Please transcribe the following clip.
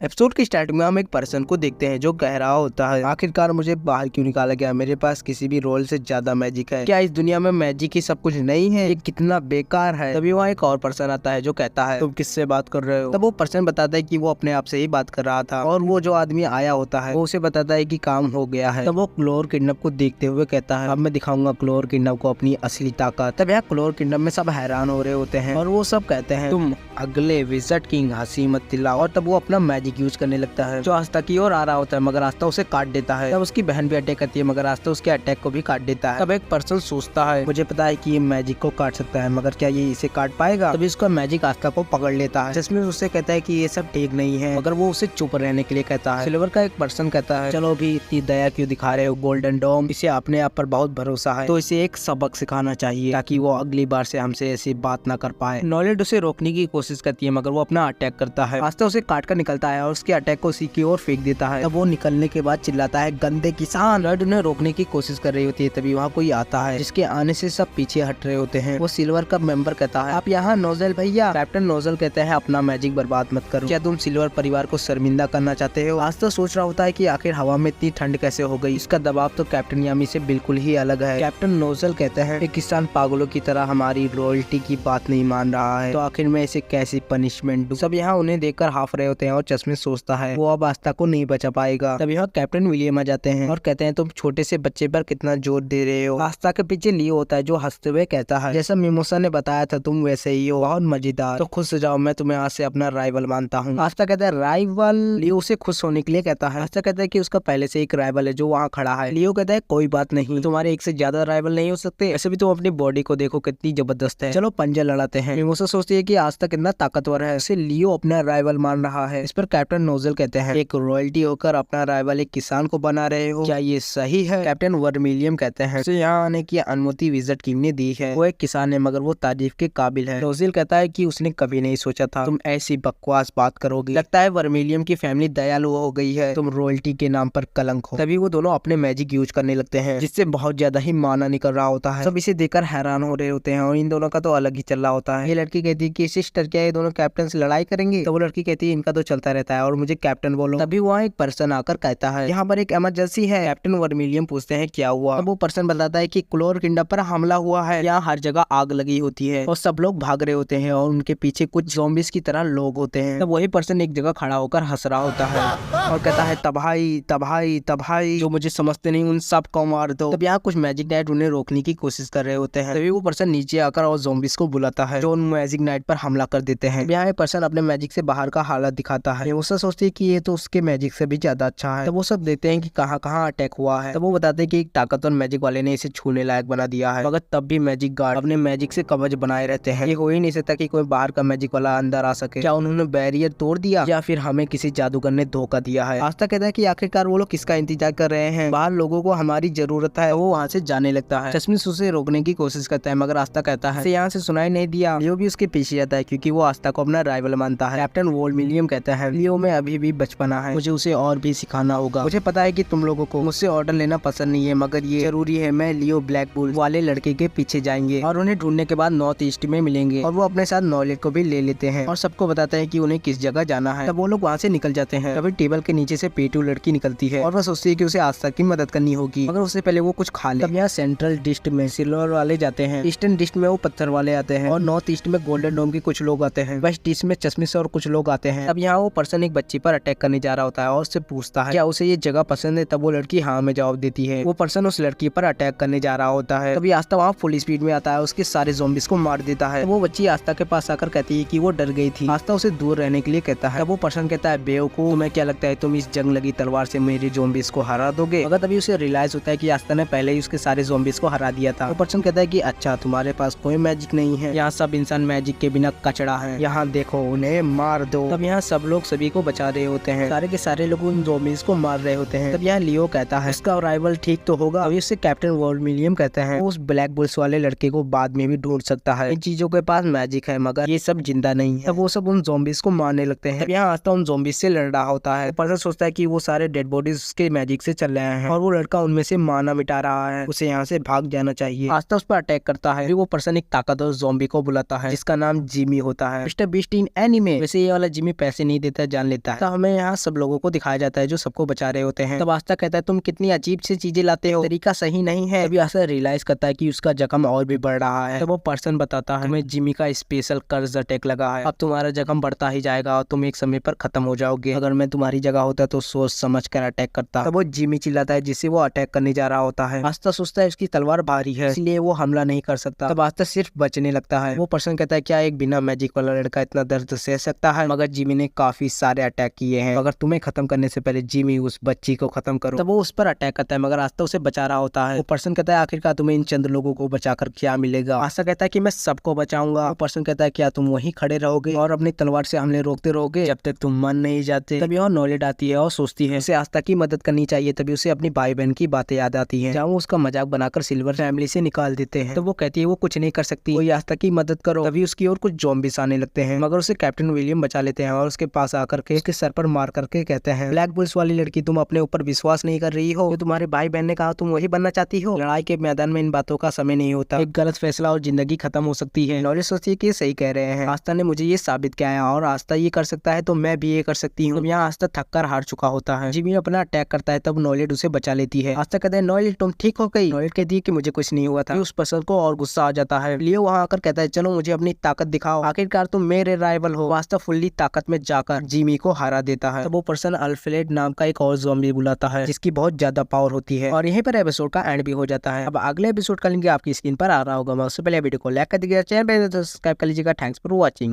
Episode की starting में हम एक पर्सन को देखते हैं जो कह रहा होता है, आखिरकार मुझे बाहर क्यों निकाला गया, मेरे पास किसी भी रोल से ज्यादा मैजिक है, क्या इस दुनिया में मैजिक ही सब कुछ नहीं है, ये कितना बेकार है। तभी वहाँ एक और पर्सन आता है जो कहता है तुम किससे बात कर रहे हो। तब वो पर्सन बताता है कि वो अपने आप से ही बात कर रहा था और वो जो आदमी आया होता है वो उसे बताता है कि काम हो गया है। तब वो क्लोर किंगडम को देखते हुए कहता है अब मैं दिखाऊंगा क्लोर किंगडम को अपनी असली ताकत। तब यहाँ क्लोर किंगडम में सब हैरान हो रहे होते हैं और वो सब कहते हैं तुम अगले विज़र्ड किंग हंसी मत दिलाओ। और तब वो अपना मैजिक यूज करने लगता है जो आस्था की ओर आ रहा होता है, मगर आस्था उसे काट देता है। तब उसकी बहन भी अटैक करती है मगर आस्था उसके अटैक को भी काट देता है। तब एक पर्सन सोचता है मुझे पता है कि ये मैजिक को काट सकता है मगर क्या ये इसे काट पाएगा। तभी उसका मैजिक आस्था को पकड़ लेता है जिसमें उससे कहता है कि ये सब ठीक नहीं है मगर वो उसे चुप रहने के लिए कहता है। सिल्वर का एक पर्सन कहता है चलो भी इतनी दया क्यों दिखा रहे हो गोल्डन डोम, इसे अपने आप पर बहुत भरोसा है तो इसे एक सबक सिखाना चाहिए ताकि वो अगली बार से हमसे ऐसी बात ना कर पाए। नॉलेज उसे रोकने की कोशिश करती है मगर वो अपना अटैक करता है। आस्था उसे काट कर निकलता है और उसके अटैक को उसी की ओर फेंक देता है। तब वो निकलने के बाद चिल्लाता है गंदे किसान। रेड उन्हें रोकने की कोशिश कर रही होती है तभी वहाँ कोई आता है जिसके आने से सब पीछे हट रहे होते हैं। वो सिल्वर का मेंबर कहता है आप यहाँ नोजल भैया। कैप्टन नोजल कहते हैं अपना मैजिक बर्बाद मत करो, क्या तुम सिल्वर परिवार को शर्मिंदा करना चाहते हो। आस्था सोच रहा होता है कि आखिर हवा में इतनी ठंड कैसे हो गई, इसका दबाव तो कैप्टन यामी से बिल्कुल ही अलग है। कैप्टन नोजल कहते हैं एक किसान पागलों की तरह हमारी रॉयल्टी की बात नहीं मान रहा है तो आखिर मैं इसे कैसी पनिशमेंट दूं। सब यहाँ उन्हें देखकर हाफ रहे होते हैं और चश्मे सोचता है वो अब आस्था को नहीं बचा पाएगा। तब यहाँ कैप्टन विलियम आ जाते हैं और कहते हैं तुम छोटे से बच्चे पर कितना जोर दे रहे हो। आस्था के पीछे लियो होता है जो हंसते हुए कहता है जैसा मिमोसा ने बताया था तुम वैसे ही हो, बहुत मजेदार, तो खुश हो जाओ, मैं तुम्हें आज से अपना राइवल मानता हूँ। आस्था कहता है राइवल। लियो उसे खुश होने के लिए कहता है। आस्था कहता है कि उसका पहले से एक राइवल है जो वहाँ खड़ा है। लियो कहता है कोई बात नहीं, तुम्हारे एक से ज्यादा राइवल नहीं हो सकते, ऐसे भी तुम अपनी बॉडी को देखो कितनी जबरदस्त है, चलो पंजा लड़ाते हैं। मिमोसा सोचती है कि आस्था कितना ताकतवर है, इसे लियो अपना राइवल मान रहा है। इस पर कैप्टन नोजल कहते हैं एक रॉयल्टी होकर अपना राइवल एक किसान को बना रहे हो, क्या ये सही है। कैप्टन वर्मिलियम कहते हैं उसे यहाँ आने की अनुमति विज़र्ड किंग ने दी है, वो एक किसान है मगर वो तारीफ के काबिल है। नोजल कहता है कि उसने कभी नहीं सोचा था तुम ऐसी बकवास बात करोगे, लगता है वर्मिलियम की फैमिली दयालु हो गई है, तुम रॉयल्टी के नाम पर कलंक हो। तभी वो दोनों अपने मैजिक यूज करने लगते हैं जिससे बहुत ज्यादा ही माना निकल रहा होता है। सब इसे देखकर हैरान हो रहे होते हैं और इन दोनों का तो अलग ही चल रहा होता है। ये लड़की कहती है कि सिस्टर क्या ये दोनों कैप्टन से लड़ाई करेंगे, तो वो लड़की कहती है इनका तो चलता रहता है और मुझे कैप्टन बोलो। तभी वहाँ एक पर्सन आकर कहता है यहाँ पर एक इमरजेंसी है। कैप्टन वर्मिलियम पूछते हैं क्या हुआ। तब वो पर्सन बताता है कि क्लोर किंगडम पर हमला हुआ है, यहाँ हर जगह आग लगी होती है और सब लोग भाग रहे होते हैं और उनके पीछे कुछ ज़ॉम्बीज़ की तरह लोग होते हैं। तब वही पर्सन एक जगह खड़ा होकर हंस रहा होता है और कहता है तबाही तबाही तबाही, जो मुझे समझते नहीं उन सब को मार दो। तब यहाँ कुछ मैजिक नाइट उन्हें रोकने की कोशिश कर रहे होते हैं। तभी वो पर्सन नीचे आकर और ज़ॉम्बीज़ को बुलाता है जो उन मैजिक नाइट पर हमला कर देते हैं। यहाँ पर्सन अपने मैजिक से बाहर का हालत दिखाता है। वो सब सोचती है कि ये तो उसके मैजिक से भी ज्यादा अच्छा है। तब वो सब देखते हैं कि कहाँ कहाँ अटैक हुआ है। तब वो बताते हैं कि एक ताकतवर मैजिक वाले ने इसे छूने लायक बना दिया है मगर तब भी मैजिक गार्ड अपने मैजिक से कवच बनाए रहते हैं। ये हो ही नहीं सकता कि कोई बाहर का मैजिक वाला अंदर आ सके। क्या उन्होंने बैरियर तोड़ दिया या फिर हमें किसी जादूगर ने धोखा दिया है। आस्था कहता है कि आखिरकार वो लोग किसका इंतजार कर रहे हैं, बाहर लोगों को हमारी जरूरत है। वो वहाँ से जाने लगता है। चश्मिश उसे रोकने की कोशिश करता है मगर आस्था कहता है यहाँ से सुनाई नहीं दिया। लियो भी उसके पीछे जाता है क्योंकि वो आस्था को अपना राइवल मानता है। कैप्टन वर्मिलियम कहता है लियो में अभी भी बचपना है, मुझे उसे और भी सिखाना होगा। मुझे पता है कि तुम लोगों को मुझसे ऑर्डर लेना पसंद नहीं है मगर ये जरूरी है। मैं लियो ब्लैक बुल वाले लड़के के पीछे जाएंगे और उन्हें ढूंढने के बाद नॉर्थ ईस्ट में मिलेंगे और वो अपने साथ नॉलेज को भी ले लेते हैं और सबको बताते हैं कि उन्हें किस जगह जाना है। तब वो लोग वहाँ से निकल जाते हैं। तभी टेबल के नीचे से पेटू लड़की निकलती है और वह सोचती है कि उसे आस्था की मदद करनी होगी मगर उससे पहले वो कुछ खा ले। तब यहाँ सेंट्रल डिस्ट में सिल्वर वाले जाते हैं, ईस्टर्न डिस्ट में वो पत्थर वाले आते हैं और नॉर्थ ईस्ट में गोल्डन डोम के कुछ लोग आते हैं, वेस्ट डिस्ट में चश्मिश और कुछ लोग आते हैं। तब यहाँ वो पर्सन एक बच्ची पर अटैक करने जा रहा होता है और उससे पूछता है क्या उसे ये जगह पसंद है। तब वो लड़की हाँ में जवाब देती है। वो पर्सन उस लड़की पर अटैक करने जा रहा होता है। तभी आस्था वहाँ फुल स्पीड में आता है, उसके सारे ज़ॉम्बीज़ को मार देता है। वो बच्ची आस्था के पास आकर कहती है कि वो डर गई थी। आस्था उसे दूर रहने के लिए कहता है। तब वो पर्सन कहता है बेवकूफ, तुम्हें क्या लगता है तुम इस जंग लगी तलवार से मेरे ज़ॉम्बीज़ को हरा दोगे। मगर तभी उसे रियलाइज होता है कि आस्था ने पहले ही उसके सारे ज़ॉम्बीज़ को हरा दिया था। वो पर्सन कहता है कि अच्छा तुम्हारे पास कोई मैजिक नहीं है, यहाँ सब इंसान मैजिक के बिना कचड़ा है, यहाँ देखो उन्हें मार दो। तब यहाँ सब लोग सभी को बचा रहे होते हैं, सारे के सारे लोग उन ज़ॉम्बीज़ को मार रहे होते हैं। तब यहाँ लियो कहता है इसका राइवल ठीक तो होगा। अभी उससे कैप्टन वर्मिलियम कहते हैं उस ब्लैक बुल्स वाले लड़के को बाद में भी ढूंढ सकता है, इन चीजों के पास मैजिक है मगर ये सब जिंदा नहीं है। तब वो सब उन ज़ॉम्बीज़ को मारने लगते हैं। तब यहाँ आस्था उन ज़ॉम्बीज़ से लड़ रहा होता है। पर्सन सोचता है कि वो सारे डेड बॉडीज उसके मैजिक से चल रहे हैं और वो लड़का उनमें से माना मिटा रहा है, उसे यहाँ से भाग जाना चाहिए। आस्था उस पर अटैक करता है। फिर वो पर्सन एक ताकतवर ज़ॉम्बी को बुलाता है जिसका नाम जिमी होता है, मिस्टर बीस्ट इन एनीमे। वैसे ये वाला जिमी पैसे नहीं देता जान लेता है। तो हमें यहाँ सब लोगों को दिखाया जाता है जो सबको बचा रहे होते हैं। तब आस्था कहता है तुम कितनी अजीब सी चीजें लाते हो, तरीका सही नहीं है। तभी आस्था रियलाइज करता है कि उसका जख्म और भी बढ़ रहा है। तब वो पर्सन बताता है तुम्हें जिमी का स्पेशल कर्ज अटैक लगा है, अब तुम्हारा जख्म बढ़ता ही जाएगा और तुम एक समय पर खत्म हो जाओगे। अगर मैं तुम्हारी जगह होता तो सोच समझ कर अटैक करता। तब वो जिमी चिल्लाता है जिससे वो अटैक करने जा रहा होता है। आस्था सोचता है उसकी तलवार भारी है इसलिए वो हमला नहीं कर सकता। तब आस्था सिर्फ बचने लगता है। वो पर्सन कहता है क्या एक बिना मैजिक वाला लड़का इतना दर्द सह सकता है, मगर जिमी ने काफी सारे अटैक किए हैं, अगर तुम्हें खत्म करने से पहले जिमी उस बच्ची को खत्म करो। तब वो उस पर अटैक करता है मगर आस्था उसे बचा रहा होता है। वो पर्सन कहता है आखिरकार तुम्हें इन चंद लोगों को बचाकर क्या मिलेगा। आस्था कहता है कि मैं सबको बचाऊंगा। वो पर्सन कहता है क्या तुम वहीं खड़े रहोगे और अपनी तलवार से हमले रोकते रहोगे जब तक तुम मन नहीं जाते। तभी और नॉलेज आती है और सोचती है उसे आस्था की मदद करनी चाहिए। तभी उसे अपनी भाई बहन की बातें याद आती है जहाँ वो उसका मजाक बनाकर सिल्वर फैमिली से निकाल देते हैं। तो वो कहती है वो कुछ नहीं कर सकती, कोई आस्था की मदद करो। तभी उसकी ओर कुछ ज़ॉम्बीज़ आने लगते हैं मगर उसे कैप्टन विलियम बचा लेते हैं और उसके पास आकर के उसके सर पर मार करके कहते हैं ब्लैक बुल्स वाली लड़की तुम अपने ऊपर विश्वास नहीं कर रही हो, जो तुम्हारे भाई बहन ने कहा तुम वही बनना चाहती हो। लड़ाई के मैदान में इन बातों का समय नहीं होता, एक गलत फैसला और जिंदगी खत्म हो सकती है। नॉलेज सोचती है कि सही कह रहे हैं, आस्था ने मुझे ये साबित किया है और आस्था ये कर सकता है तो मैं भी ये कर सकती हूँ। यहाँ आस्था थक कर हार चुका होता है। जिमी अपना अटैक करता है तब नॉलेज उसे बचा लेती है। आस्था कहता है नॉलेज तुम ठीक हो गई। नॉलेज कहती है कि मुझे कुछ नहीं हुआ था। उस पर्सन को और गुस्सा आ जाता है। लियो वहाँ आकर कहता है चलो मुझे अपनी ताकत दिखाओ, आखिरकार तुम मेरे राइवल हो। आस्था फुल्ली ताकत में जाकर जिमी को हरा देता है। तब वो पर्सन अल्फ्रेड नाम का एक और ज़ॉम्बी बुलाता है जिसकी बहुत ज्यादा पावर होती है और यहीं पर एपिसोड का एंड भी हो जाता है। अब अगले एपिसोड का लिंक आपकी स्क्रीन पर आ रहा होगा। मैं उससे पहले वीडियो को लाइक कर दीजिएगा, चैनल पर सब्सक्राइब कर लीजिएगा। Thanks for watching.